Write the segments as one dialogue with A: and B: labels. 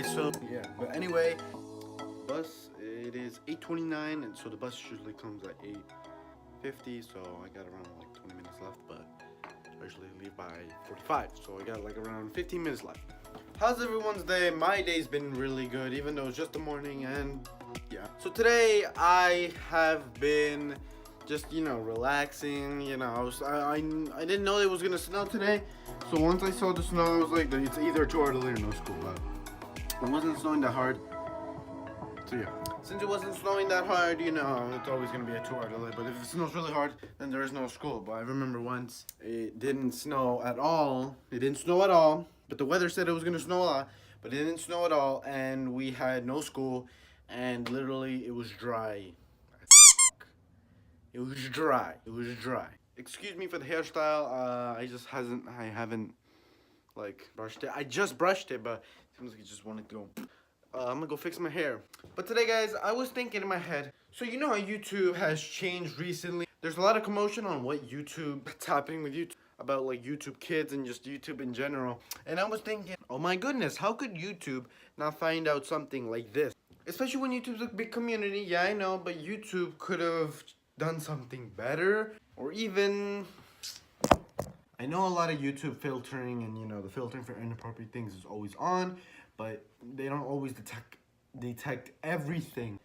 A: guys. So yeah, but anyway, bus, it is 8:29, and so the bus usually comes at 8:50. So I got around like 20 minutes left, but I usually leave by 45, so I got like around 15 minutes left. How's everyone's day? My day's been really good, even though it's just the morning, and yeah. So today I have been just, relaxing. I didn't know it was gonna snow today, so once I saw the snow, I was like, it's either too early or no school. But it wasn't snowing that hard, so yeah. Since it wasn't snowing that hard, it's always gonna be a 2 hour delay. But if it snows really hard, then there is no school. But I remember once it didn't snow at all. It didn't snow at all, but the weather said it was gonna snow a lot, but it didn't snow at all, and we had no school, and literally it was dry. It was dry. It was dry. Excuse me for the hairstyle. I haven't like brushed it. I just brushed it, but it seems like it just wanted to go. I'm gonna go fix my hair. But today, guys, I was thinking in my head. So you know how YouTube has changed recently? There's a lot of commotion on what's happening with YouTube, about like YouTube Kids and just YouTube in general. And I was thinking, oh my goodness, how could YouTube not find out something like this? Especially when YouTube's a big community. Yeah, I know, but YouTube could have done something better, or even, I know a lot of YouTube filtering, and the filtering for inappropriate things is always on, but they don't always detect everything.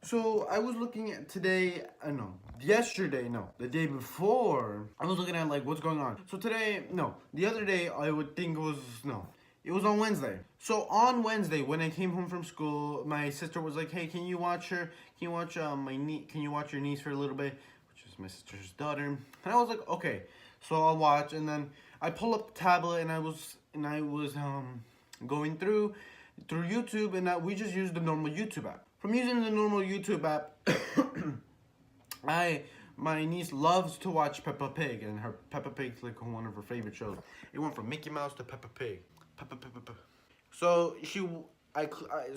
A: So I was looking at today, the day before, I was looking at like what's going on. So the other day I would think it was on Wednesday. So on Wednesday, when I came home from school, my sister was like, "Hey, can you watch your niece for a little bit?" Which is my sister's daughter. And I was like, "Okay." So I'll watch, and then I pull up the tablet, and I was going through YouTube, and we just used the normal YouTube app. From using the normal YouTube app, my niece loves to watch Peppa Pig, and Peppa Pig's like one of her favorite shows. It went from Mickey Mouse to Peppa Pig. So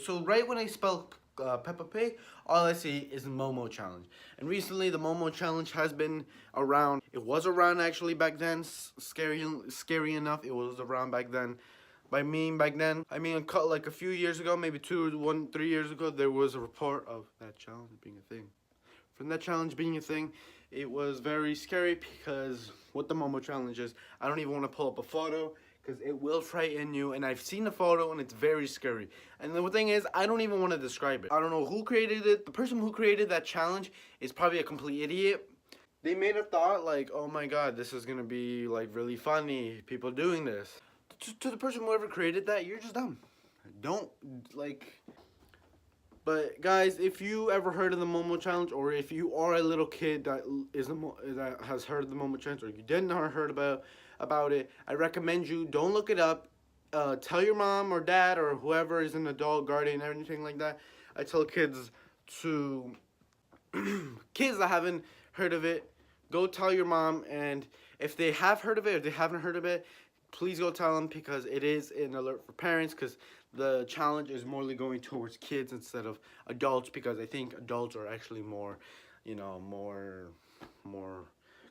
A: so right when I spell Peppa Pig, all I see is the Momo challenge. And recently, the Momo challenge has been around. It was around actually back then. Scary enough, it was around back then. By me back then, I mean like a few years ago, maybe 3 years ago, there was a report of that challenge being a thing. From that challenge being a thing, it was very scary because what the Momo challenge is, I don't even want to pull up a photo because it will frighten you, and I've seen the photo and it's very scary. And the thing is, I don't even want to describe it. I don't know who created it. The person who created that challenge is probably a complete idiot. They made a thought like, oh my god, this is gonna be like really funny, people doing this. To the person who ever created that, you're just dumb. Don't like. But guys, if you ever heard of the Momo challenge, or if you are a little kid that has heard of the Momo challenge, or you didn't heard about it, I recommend you don't look it up. Tell your mom or dad or whoever is an adult, guardian, anything like that. I tell kids kids that haven't heard of it, go tell your mom, and if they have heard of it or they haven't heard of it, please go tell them, because it is an alert for parents, because the challenge is morely going towards kids instead of adults, because I think adults are actually more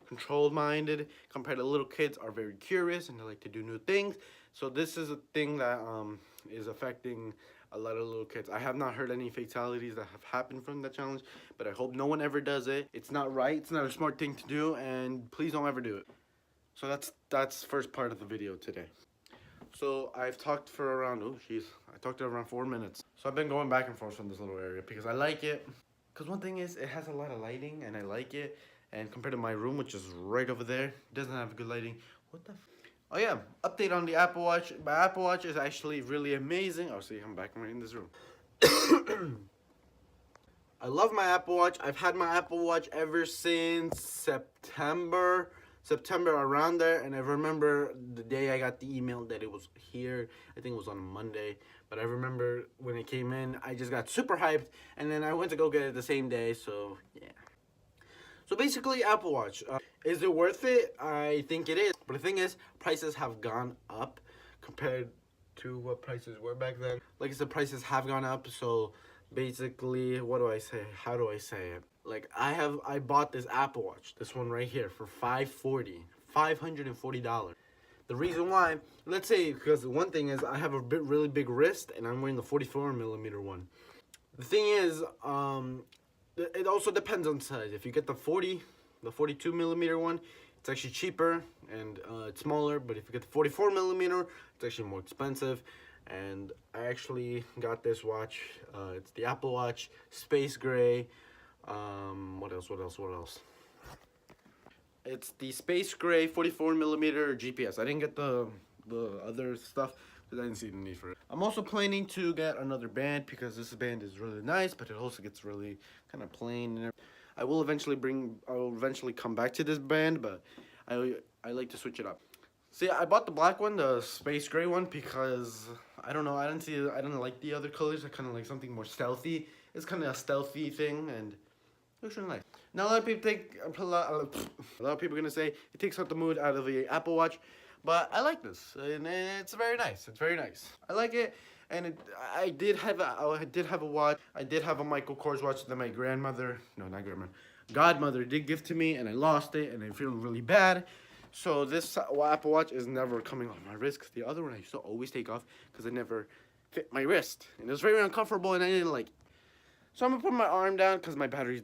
A: controlled minded compared to little kids are very curious and they like to do new things. So this is a thing that is affecting a lot of little kids. I have not heard any fatalities that have happened from that challenge, but I hope no one ever does it. It's not right. It's not a smart thing to do, and please don't ever do it. So that's first part of the video today. So I've talked for around, I talked around 4 minutes. So I've been going back and forth from this little area because I like it. Because one thing is, it has a lot of lighting and I like it. And compared to my room, which is right over there, it doesn't have good lighting. What the Oh yeah, update on the Apple Watch. My Apple Watch is actually really amazing. Oh, see, I'm back right in this room. I love my Apple Watch. I've had my Apple Watch ever since September around there, and I remember the day I got the email that it was here. I think it was on Monday, but I remember when it came in, I just got super hyped, and then I went to go get it the same day. So yeah. So basically, Apple Watch, is it worth it? I think it is, but the thing is, prices have gone up compared to what prices were back then. Like I said, prices have gone up. So basically, what do I say? How do I say it? Like I bought this Apple Watch, this one right here, for $540. The reason why, let's say, because one thing is I have a really big wrist and I'm wearing the 44mm one. The thing is, it also depends on size. If you get the 42mm one, it's actually cheaper and it's smaller. But if you get the 44mm, it's actually more expensive. And I actually got this watch. It's the Apple Watch Space Gray. What else? It's the Space Gray 44mm GPS. I didn't get the other stuff because I didn't see the need for it. I'm also planning to get another band because this band is really nice, but it also gets really kind of plain. And I will eventually come back to this band, but I like to switch it up. See, I bought the black one, the Space Gray one, because I don't know. I didn't like the other colors. I kind of like something more stealthy. It's kind of a stealthy thing, and it looks really nice. Now, a lot of people think, a lot of people are gonna say it takes out the mood out of the Apple Watch, but I like this, and it's very nice. It's very nice. I like it, and I did have a watch. I did have a Michael Kors watch that my godmother did give to me, and I lost it, and I feel really bad. So this Apple Watch is never coming off my wrist, because the other one I used to always take off because it never fit my wrist, and it was very uncomfortable, and I didn't like it. So I'm gonna put my arm down because my battery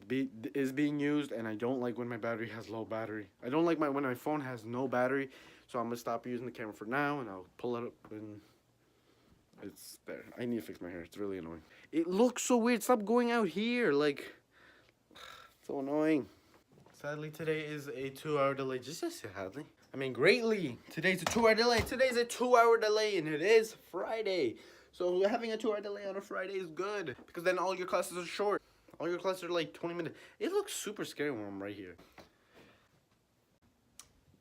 A: is being used, and I don't like when my battery has low battery. I don't like when my phone has no battery, so I'm gonna stop using the camera for now, and I'll pull it up when it's there. I need to fix my hair. It's really annoying. It looks so weird. Stop going out here. Like, so annoying. Sadly, today is a 2-hour delay. Just sadly. I mean, greatly. Today's a 2-hour delay. Today's a 2-hour delay, and it is Friday. So having a 2-hour delay on a Friday is good, because then all your classes are short. All your classes are like 20 minutes. It looks super scary when I'm right here.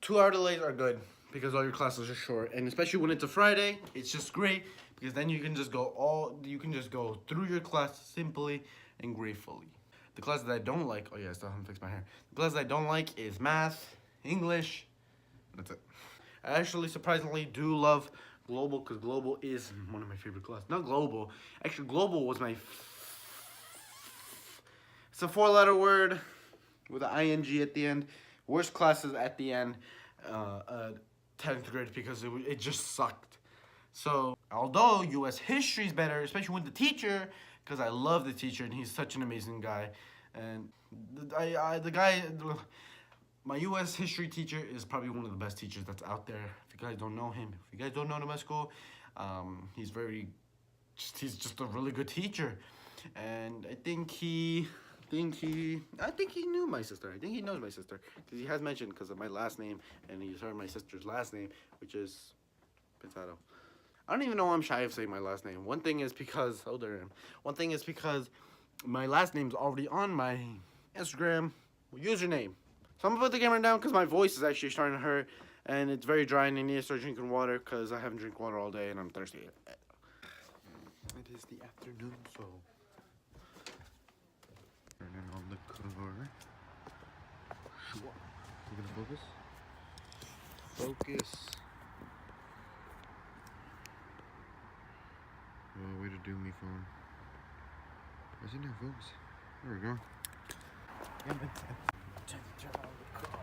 A: 2-hour delays are good because all your classes are short, and especially when it's a Friday, it's just great because then you can just go through your class simply and gratefully. The classes that I don't like, oh yeah, I still haven't fixed my hair. The classes I don't like is math, English. That's it. I actually surprisingly do love Global, because Global is one of my favorite classes. Not Global. Actually, Global was my... It's a 4-letter word with an ing at the end. Worst classes at the end, 10th grade, because it just sucked. So, although U.S. history is better, especially with the teacher, because I love the teacher, and he's such an amazing guy. And my U.S. history teacher is probably one of the best teachers that's out there. If you guys don't know him, if you guys don't know him at school, he's just a really good teacher. And I think he knew my sister. I think he knows my sister, because he has mentioned, because of my last name, and he's heard my sister's last name, which is Pensado. I don't even know why I'm shy of saying my last name. One thing is because, One thing is because my last name's already on my Instagram username. So I'm gonna put the camera down because my voice is actually starting to hurt, and it's very dry, and I need to start drinking water because I haven't drank water all day and I'm thirsty. It is the afternoon, so turning on the car. Sure. You gonna focus? Focus. Oh, way to do me, phone. Why is it not focus? There we go. Yeah, turn on the car.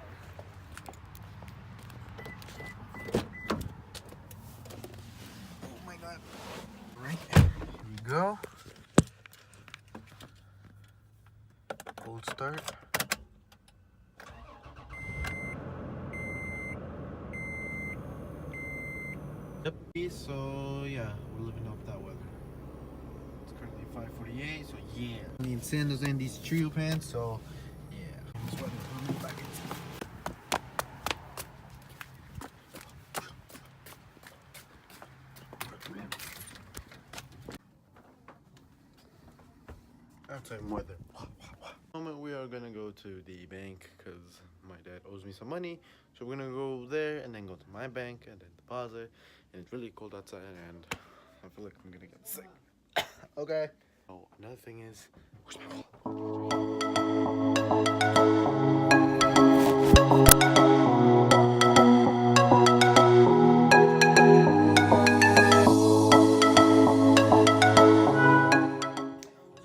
A: Oh my god. Right, here we go. Cold start. Yep. So yeah, we're living off that weather. It's currently 5:48, so yeah. I need sandals and these trio pants, so yeah. This weather's coming back inside. Outside weather. Moment we are gonna go to the bank because my dad owes me some money, so we're gonna go there and then go to my bank and then deposit. And it's really cold outside, and I feel like I'm gonna get sick. Okay. Oh, another thing is, where's my wallet?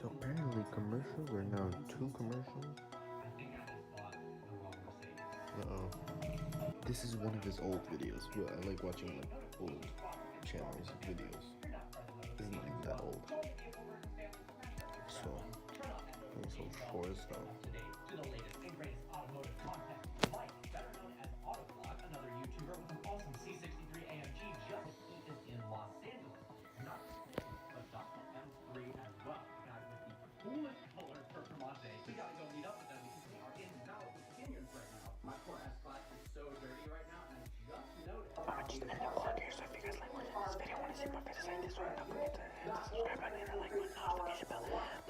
A: So apparently commercials are now 2 commercials. Uh-oh. This is one of his old videos. Well, I like watching like old channels videos. Isn't like that old. So it's so short though.
B: Just end the vlog here, so if you guys like watching this video, want to see more videos like this one, don't forget to hit the subscribe button and the like button, notification bell.